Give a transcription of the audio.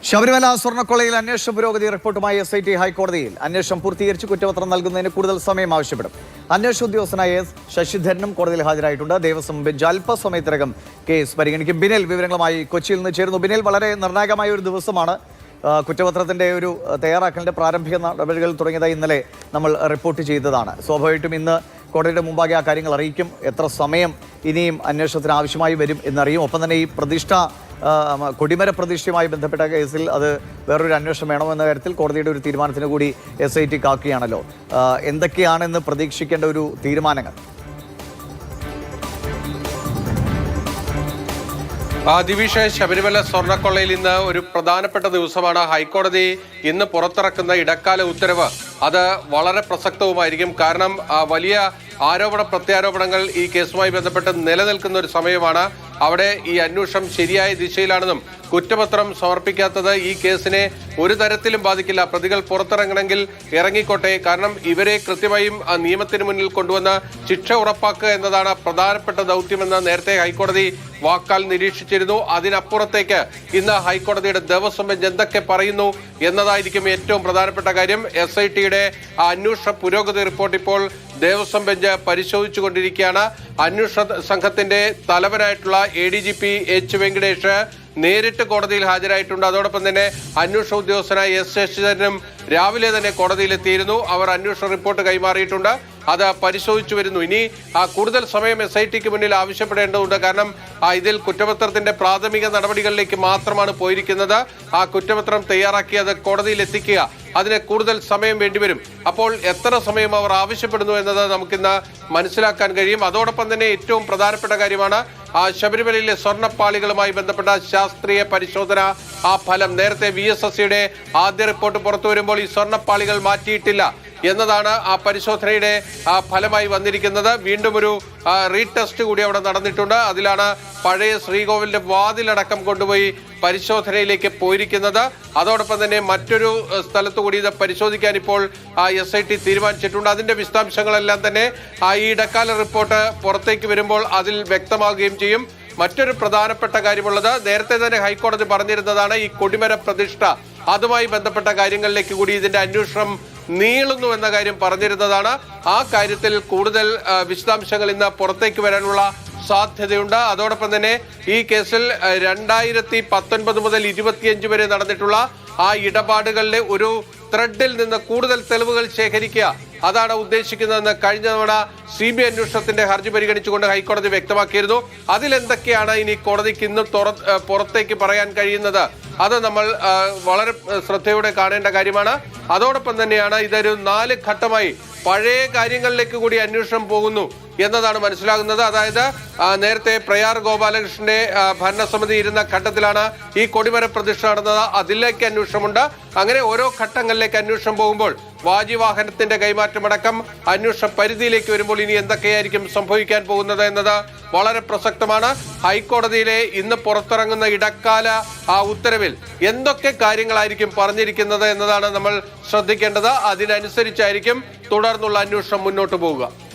ശബരിമല സ്വർണ്ണക്കൊള്ളയിൽ അന്വേഷണ പുരോഗതി റിപ്പോർട്ടുമായി SIT ഹൈക്കോടതിയിൽ അന്വേഷണം പൂർത്തീകരിച്ച് കുറ്റപത്രം നൽകുന്നതിന് കൂടുതൽ സമയം ആവശ്യപ്പെടും. അന്വേഷണ ഉദ്യോഗസ്ഥനായ S ശശിധരനും കോടതിയിൽ ഹാജരായിട്ടുണ്ട്. ദേവസ്വം ബെഞ്ച് അല്പസമയത്തിനകം കേസ് പരിഗണിക്കും. ബിനൽ വിവരങ്ങളുമായി കൊച്ചിയിൽ നിന്ന് ചേരുന്നു. ബിനൽ, വളരെ നിർണായകമായ ഒരു ദിവസമാണ്. കുറ്റപത്രത്തിന്റെ ഒരു തയ്യാറാക്കലിന്റെ പ്രാരംഭിക നടപടികൾ തുടങ്ങിയതായി ഇന്നലെ നമ്മൾ റിപ്പോർട്ട് ചെയ്തതാണ്. സ്വാഭാവികമായിട്ടും ഇന്ന് കോടതിയുടെ മുമ്പാകെ ആ കാര്യങ്ങൾ അറിയിക്കും. എത്ര സമയം ഇനിയും അന്വേഷണത്തിന് ആവശ്യമായി വരും എന്നറിയും. ഒപ്പം തന്നെ ഈ കൊടിമര പ്രതിഷ്ഠയുമായി ബന്ധപ്പെട്ട കേസിൽ അത് വേറൊരു അന്വേഷണം വേണമെന്ന കാര്യത്തിൽ കോടതിയുടെ ഒരു തീരുമാനത്തിന് കൂടി SIT കാക്കുകയാണല്ലോ. എന്തൊക്കെയാണെന്ന് പ്രതീക്ഷിക്കേണ്ട ഒരു തീരുമാനങ്ങൾ? ദിവിഷ, ശബരിമല സ്വർണ്ണക്കൊള്ളയിൽ ഇന്ന് ഒരു പ്രധാനപ്പെട്ട ദിവസമാണ്. ഹൈക്കോടതി ഇന്ന് പുറത്തിറക്കുന്ന ഇടക്കാല ഉത്തരവ് അത് വളരെ പ്രസക്തവുമായിരിക്കും. കാരണം വലിയ ആരോപണ പ്രത്യാരോപണങ്ങൾ ഈ കേസുമായി ബന്ധപ്പെട്ട് നിലനിൽക്കുന്ന ഒരു സമയമാണ്. അവിടെ ഈ അന്വേഷണം ശരിയായ ദിശയിലാണെന്നും കുറ്റപത്രം സമർപ്പിക്കാത്തത് ഈ കേസിനെ ഒരു തരത്തിലും ബാധിക്കില്ല. പ്രതികൾ പുറത്തിറങ്ങണമെങ്കിൽ ഇറങ്ങിക്കോട്ടെ. കാരണം ഇവരെ കൃത്യമായും നിയമത്തിന് മുന്നിൽ കൊണ്ടുവന്ന് ശിക്ഷ ഉറപ്പാക്കുക എന്നതാണ് പ്രധാനപ്പെട്ട ദൗത്യമെന്ന് നേരത്തെ ഹൈക്കോടതി വാക്കാൽ നിരീക്ഷിച്ചിരുന്നു. അതിനപ്പുറത്തേക്ക് ഇന്ന് ഹൈക്കോടതിയുടെ ദേവസ്വം ബെഞ്ച് എന്തൊക്കെ പറയുന്നു എന്നതായിരിക്കും ഏറ്റവും പ്രധാനപ്പെട്ട കാര്യം. SITയുടെ അന്വേഷണ പുരോഗതി റിപ്പോർട്ട് ഇപ്പോൾ ദേവസ്വം ബെഞ്ച് പരിശോധിച്ചു കൊണ്ടിരിക്കുകയാണ്. അന്വേഷണ സംഘത്തിന്റെ തലവനായിട്ടുള്ള ADGP H വെങ്കടേഷ് നേരിട്ട് കോടതിയിൽ ഹാജരായിട്ടുണ്ട്. അതോടൊപ്പം തന്നെ അന്വേഷണ ഉദ്യോഗസ്ഥനായ S ശശിധരനും രാവിലെ തന്നെ കോടതിയിലെത്തിയിരുന്നു. അവർ അന്വേഷണ റിപ്പോർട്ട് കൈമാറിയിട്ടുണ്ട്. അത് പരിശോധിച്ചു വരുന്നു. ഇനി കൂടുതൽ സമയം SITക്ക് മുന്നിൽ ആവശ്യപ്പെടേണ്ടതുണ്ട്. കാരണം ഇതിൽ കുറ്റപത്രത്തിന്റെ പ്രാഥമിക നടപടികളിലേക്ക് മാത്രമാണ് പോയിരിക്കുന്നത്. ആ കുറ്റപത്രം തയ്യാറാക്കി അത് കോടതിയിൽ എത്തിക്കുക, അതിന് കൂടുതൽ സമയം വേണ്ടിവരും. അപ്പോൾ എത്ര സമയം അവർ ആവശ്യപ്പെടുന്നു എന്നത് നമുക്കിന്ന് മനസ്സിലാക്കാൻ കഴിയും. അതോടൊപ്പം തന്നെ ഏറ്റവും പ്രധാനപ്പെട്ട കാര്യമാണ് ശബരിമലയിലെ സ്വർണ്ണപ്പാളികളുമായി ബന്ധപ്പെട്ട ശാസ്ത്രീയ പരിശോധന. ആ ഫലം നേരത്തെ VSSCയുടെ ആദ്യ റിപ്പോർട്ട് പുറത്തു വരുമ്പോൾ ഈ സ്വർണ്ണപ്പാളികൾ മാറ്റിയിട്ടില്ല എന്നതാണ് ആ പരിശോധനയുടെ ഫലമായി വന്നിരിക്കുന്നത്. വീണ്ടും ഒരു റീടെസ്റ്റ് കൂടി അവിടെ നടന്നിട്ടുണ്ട്. അതിലാണ് പഴയ ശ്രീകോവിലിന്റെ വാതിലടക്കം കൊണ്ടുപോയി പരിശോധനയിലേക്ക് പോയിരിക്കുന്നത്. അതോടൊപ്പം തന്നെ മറ്റൊരു സ്ഥലത്തു കൂടി ഇത് പരിശോധിക്കാൻ ഇപ്പോൾ SIT തീരുമാനിച്ചിട്ടുണ്ട്. അതിന്റെ വിശദാംശങ്ങളെല്ലാം തന്നെ ഈ ഇടക്കാല റിപ്പോർട്ട് പുറത്തേക്ക് വരുമ്പോൾ അതിൽ വ്യക്തമാകുകയും ചെയ്യും. മറ്റൊരു പ്രധാനപ്പെട്ട കാര്യമുള്ളത്, നേരത്തെ തന്നെ ഹൈക്കോടതി പറഞ്ഞിരുന്നതാണ്, ഈ കൊടിമര പ്രതിഷ്ഠ അതുമായി ബന്ധപ്പെട്ട കാര്യങ്ങളിലേക്ക് കൂടി ഇതിന്റെ അന്വേഷണം നീളുന്നു എന്ന കാര്യം പറഞ്ഞിരുന്നതാണ്. ആ കാര്യത്തിൽ കൂടുതൽ വിശദാംശങ്ങൾ ഇന്ന് പുറത്തേക്ക് വരാനുള്ള സാധ്യതയുണ്ട്. അതോടൊപ്പം തന്നെ ഈ കേസിൽ 2019 മുതൽ 25 വരെ നടന്നിട്ടുള്ള ആ ഇടപാടുകളിലെ ഒരു ത്രെഡിൽ നിന്ന് കൂടുതൽ തെളിവുകൾ ശേഖരിക്കുക, അതാണ് ഉദ്ദേശിക്കുന്നതെന്ന് കഴിഞ്ഞ തവണ CBI അന്വേഷണത്തിന്റെ ഹർജി പരിഗണിച്ചുകൊണ്ട് ഹൈക്കോടതി വ്യക്തമാക്കിയിരുന്നു. അതിലെന്തൊക്കെയാണ് ഇനി കോടതിക്ക് ഇന്ന് പുറത്തേക്ക് പറയാൻ കഴിയുന്നത്, അത് നമ്മൾ വളരെ ശ്രദ്ധയോടെ കാണേണ്ട കാര്യമാണ്. അതോടൊപ്പം തന്നെയാണ് ഇതൊരു 4 ഘട്ടമായി പഴയ കാര്യങ്ങളിലേക്ക് കൂടി അന്വേഷണം പോകുന്നു എന്നതാണ് മനസ്സിലാകുന്നത്. അതായത് നേരത്തെ പ്രയാർ ഗോപാലകൃഷ്ണന്റെ ഭരണസമിതി ഇരുന്ന ഘട്ടത്തിലാണ് ഈ കൊടിമര പ്രതിഷ്ഠ നടന്നത്. അതിലേക്ക് അന്വേഷണമുണ്ട്. അങ്ങനെ ഓരോ ഘട്ടങ്ങളിലേക്ക് അന്വേഷണം പോകുമ്പോൾ വാജിവാഹനത്തിന്റെ കൈമാറ്റമടക്കം അന്വേഷണ പരിധിയിലേക്ക് വരുമ്പോൾ ഇനി എന്തൊക്കെയായിരിക്കും സംഭവിക്കാൻ പോകുന്നത് എന്നത് വളരെ പ്രസക്തമാണ്. ഹൈക്കോടതിയിലെ ഇന്ന് പുറത്തിറങ്ങുന്ന ഇടക്കാല ഉത്തരവിൽ എന്തൊക്കെ കാര്യങ്ങളായിരിക്കും പറഞ്ഞിരിക്കുന്നത് എന്നതാണ് നമ്മൾ ശ്രദ്ധിക്കേണ്ടത്. അതിനനുസരിച്ചായിരിക്കും തുടർന്നുള്ള അന്വേഷണം മുന്നോട്ട് പോവുക.